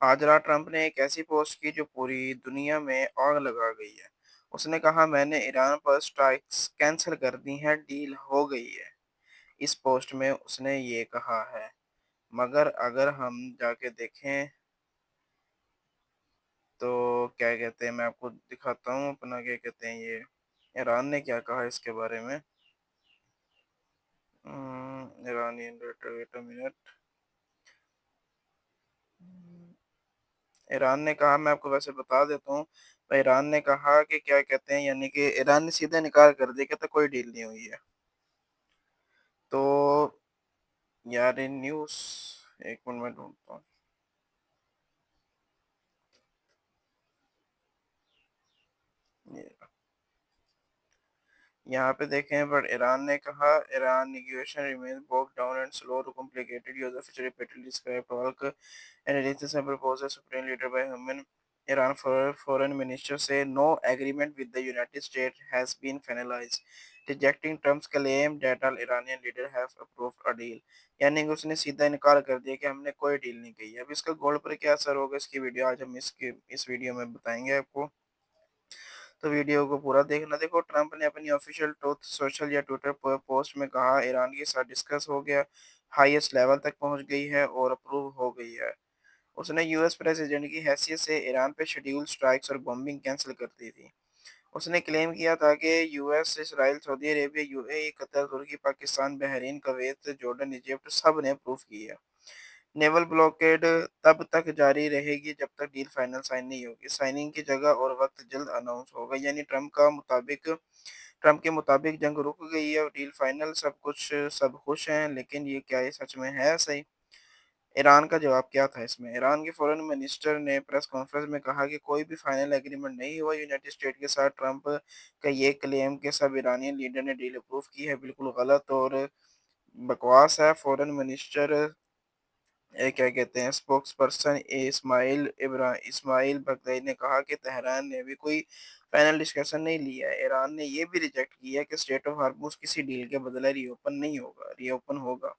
आज रात ट्रंप ने एक ऐसी पोस्ट की जो पूरी दुनिया में आग लगा गई है। उसने कहा मैंने ईरान पर स्ट्राइक्स कैंसिल कर दी हैं, डील हो गई है। इस पोस्ट में उसने ये कहा है। मगर अगर हम जाके देखें तो क्या कहते हैं, मैं आपको दिखाता हूँ अपना क्या कहते हैं ये ईरान ने क्या कहा इसके बारे में। Iranian letter, wait a minute. Iran ने कहा, मैं आपको वैसे बता देता हूँ। तो ईरान ने कहा कि क्या कहते हैं, यानी कि ईरान ने सीधे इनकार कर दिया, कहता कोई डील नहीं हुई है। तो यार ये न्यूज़, एक मिनट में ढूंढता हूँ। ये यहाँ पे देखें, बट ईरान ने कहा Iran negotiation remains bogged down and slow to complicated use of which repeatedly described talk and releases and proposals supreme leader by human Iran foreign minister say no agreement with the United States has been finalized, rejecting Trump's claim that all Iranian leaders have approved a deal। यानी कि उसने सीधा इनकार कर दिया कि हमने कोई डील नहीं की है। अब इसका गोल्ड पर क्या असर होगा, इसकी वीडियो आज हम इसके इस वीडियो में बताएंगे आपको। तो वीडियो को पूरा देखना। देखो, ट्रंप ने अपनी ऑफिशियल ट्रूथ सोशल या ट्विटर पर पोस्ट में कहा ईरान के साथ डिस्कस हो गया, हाईएस्ट लेवल तक पहुंच गई है और अप्रूव हो गई है। उसने यूएस प्रेसिडेंट की हैसियत से ईरान पे शेड्यूल स्ट्राइक्स और बॉम्बिंग कैंसिल कर दी थी। उसने क्लेम किया था कि US, Israel, Saudi Arabia, UAE, Qatar, Turkey, Pakistan, Bahrain, Kuwait, Jordan, Egypt सब ने अप्रूव की है। नेवल ब्लॉकेड तब तक जारी रहेगी जब तक डील फाइनल साइन नहीं होगी। साइनिंग की जगह और वक्त जल्द अनाउंस होगा। यानी ट्रंप के मुताबिक जंग रुक गई है और डील फाइनल, सब खुश हैं। लेकिन ये क्या ये सच में है सही? ईरान का जवाब क्या था इसमें? ईरान के फॉरेन मिनिस्टर ने प्रेस कॉन्फ्रेंस में कहा कि कोई भी फाइनल एग्रीमेंट नहीं हुआ यूनाइटेड स्टेट के साथ। ट्रंप का ये क्लेम कि सब ईरानियन लीडर ने डील अप्रूव की है बिल्कुल गलत और बकवास है। फॉरेन मिनिस्टर क्या कहते हैं स्पोक्स पर्सन इस्माइल बगदाई ने कहा कि तेहरान ने भी कोई फाइनल डिस्कशन नहीं लिया है। ईरान ने ये भी रिजेक्ट किया कि स्टेट ऑफ हार्मूज किसी डील के बदले रीओपन होगा।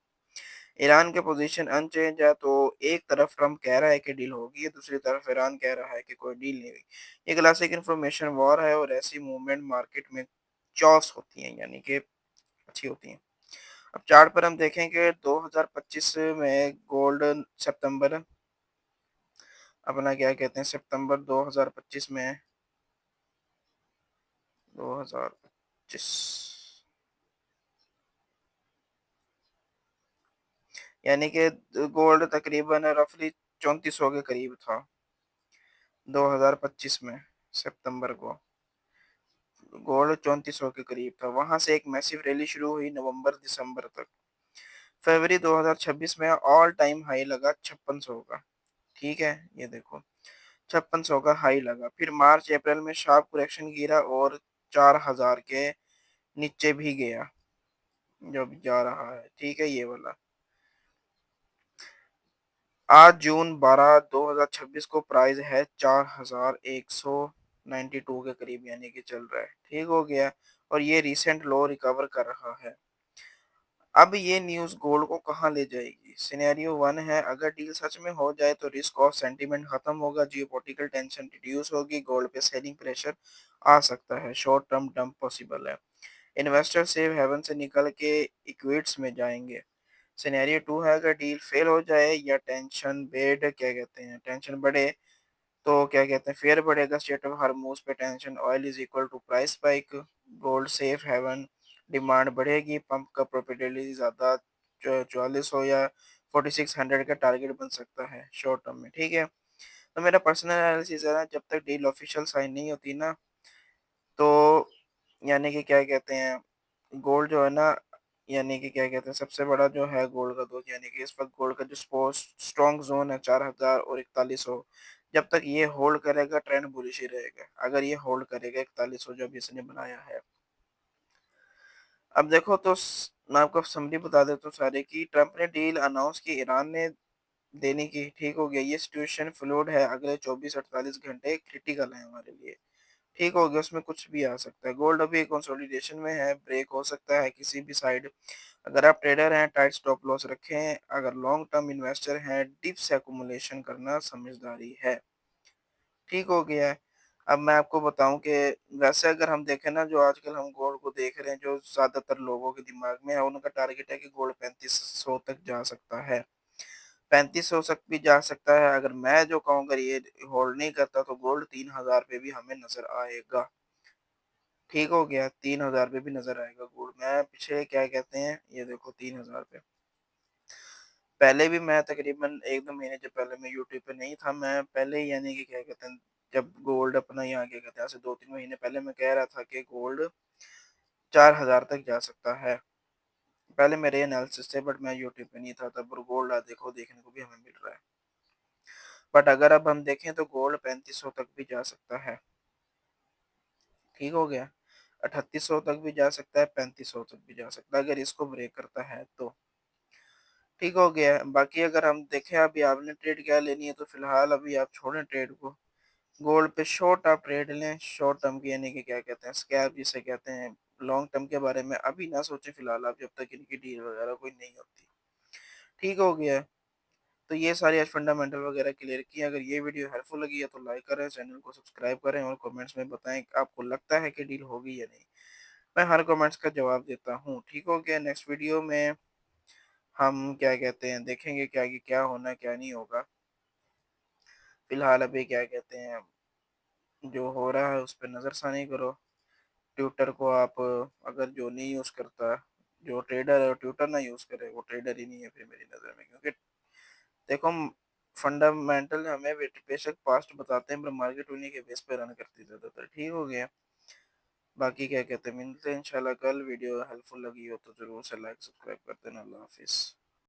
ईरान के पोजीशन अनचेंज है। तो एक तरफ ट्रम्प कह रहा है कि डील होगी, दूसरी तरफ ईरान कह रहा है कि कोई डील नहीं हुई। ये क्लासिक इंफॉर्मेशन वॉर है और ऐसी मूवमेंट मार्केट में चॉस होती है, यानी कि अच्छी होती है। अब चार्ट पर हम देखेंगे 2025 में गोल्ड सितंबर, अपना क्या कहते हैं सितंबर 2025 में 2025, यानी कि गोल्ड तकरीबन रफली 3400 के करीब था 2025 में सितंबर को। गोल्ड 3400 के करीब था। वहां से एक मैसिव रैली शुरू हुई नवंबर दिसंबर तक। फरवरी 2026 में ऑल टाइम हाई लगा 5600 का। ठीक है, ये देखो 5600 का हाई लगा। फिर मार्च अप्रैल में शार्प करेक्शन गिरा और 4000 के नीचे भी गया, जो भी जा रहा है। ठीक है, ये वाला। आज जून 12 2026 को प्राइस है 4192 के करीब, यानी कि चल रहा है, ठीक हो गया। और ये रिसेंट लो रिकवर कर रहा है। अब ये न्यूज़ गोल्ड को कहाँ ले जाएगी? सिनेरियो वन है, अगर डील सच में हो जाए तो रिस्क ऑफ सेंटीमेंट खत्म होगा, जियोपॉलिटिकल टेंशन रिड्यूस होगी, गोल्ड पे सेलिंग प्रेशर आ सकता है, शॉर्ट टर्म डंप पॉसिबल है, इन्वेस्टर सेफ हेवन से निकल के इक्विट्स में जाएंगे। सिनेरियो टू है, अगर डील फेल हो जाए या टेंशन बढ़े, तो क्या कहते हैं फेयर बढ़ेगा, स्टेट ऑफ हार्मोज पे tension, oil is equal to price spike, gold safe haven, demand बढ़ेगी, पंप का प्रॉफिटेबिलिटी ज़्यादा 4400 या 4600 का टारगेट बन सकता है शॉर्ट टर्म में। ठीक है, तो मेरा पर्सनल एनालिसिस है ना, जब तक डील ऑफिशियल साइन नहीं होती ना, तो यानी कि क्या कहते हैं गोल्ड जो है ना, यानी कि क्या कहते हैं सबसे बड़ा जो है गोल्ड का दोस्त, यानी कि इस वक्त गोल्ड का जो स्ट्रॉन्ग जोन है 4000 और 4100। जब तक ये होल्ड करेगा ट्रेंड बुलिश ही रहेगा। अगर ये होल्ड करेगा 4100 जो भी इसने बनाया है। अब देखो तो मैं आपको समरी बता देता हूँ सारे की। ट्रंप ने डील अनाउंस की, ईरान ने देने की, ठीक हो गया। ये सिचुएशन फ्लूइड है, अगले 24-48 घंटे क्रिटिकल है हमारे लिए। ठीक हो गया, उसमें कुछ भी आ सकता है। गोल्ड अभी कंसोलिडेशन में है, ब्रेक हो सकता है किसी भी साइड। अगर आप ट्रेडर हैं, टाइट स्टॉप लॉस रखें। अगर लॉन्ग टर्म इन्वेस्टर हैं, डिप्स एक्यूमुलेशन करना समझदारी है। ठीक हो गया है। अब मैं आपको बताऊँ कि वैसे अगर हम देखें ना, जो आजकल हम गोल्ड को देख रहे हैं, जो ज़्यादातर लोगों के दिमाग में है, उनका टारगेट है कि गोल्ड 3500 तक जा सकता है। 3500 तक भी जा सकता है। अगर मैं जो कहूँ, अगर ये होल्ड नहीं करता तो गोल्ड 3000 पे भी हमें नज़र आएगा। ठीक हो गया, 3000 पे भी नज़र आएगा गोल्ड। मैं पीछे क्या कहते हैं, ये देखो 3000 पे। पहले भी मैं तकरीबन 1-2 महीने जब पहले मैं यूट्यूब पे नहीं था, मैं पहले ही यानी कि क्या कहते हैं, जब गोल्ड अपना यहाँ क्या कहते हैं, आज से 2-3 महीने पहले मैं कह रहा था कि गोल्ड 4000 तक जा सकता है। पहले मेरे एनालिसिस थे, बट मैं यूट्यूब पे नहीं था तब, और गोल्ड आज देखो देखने को भी हमें मिल रहा है। बट अगर अब हम देखें तो गोल्ड 3500 तक भी जा सकता है। ठीक हो गया, 3800 तक भी जा सकता है, 3500 तक भी जा सकता है, अगर इसको ब्रेक करता है तो। ठीक हो गया है। बाकी अगर हम देखें, अभी आपने ट्रेड क्या लेनी है, तो फिलहाल अभी आप छोड़ें ट्रेड को। गोल्ड पे शॉर्ट आप ट्रेड लें, शॉर्ट टर्म की यानी कि क्या कहते हैं, स्कैल्प जिसे कहते हैं। लॉन्ग टर्म के बारे में अभी ना सोचें फिलहाल आप, जब तक इनकी डील वगैरह कोई नहीं होती। ठीक हो गया है। तो ये सारी आज फंडामेंटल वगैरह क्लियर की। अगर ये वीडियो हेल्पफुल लगी है तो लाइक करें, चैनल को सब्सक्राइब करें, और कमेंट्स में बताएं कि आपको लगता है कि डील होगी या नहीं। मैं हर कमेंट्स का जवाब देता हूँ। ठीक हो गया। नेक्स्ट वीडियो में हम क्या कहते हैं देखेंगे क्या कि क्या होना क्या नहीं होगा। फिलहाल अभी क्या कहते हैं, जो हो रहा है उस पर नज़रसानी करो। ट्विटर को आप, अगर जो नहीं यूज़ करता, जो ट्रेडर है वो ट्विटर ना यूज़ करे, वो ट्रेडर ही नहीं है फिर मेरी नज़र में। क्योंकि देखो, फंडामेंटल हमें बेशक पास्ट बताते हैं, पर मार्केट उन्हीं के बेस पे रन करती है ज़्यादातर। ठीक हो गया। बाकी क्या कहते हैं, मिलते हैं इंशाल्लाह कल। वीडियो हेल्पफुल लगी हो तो ज़रूर से लाइक सब्सक्राइब कर देना। अल्लाह हाफिज़।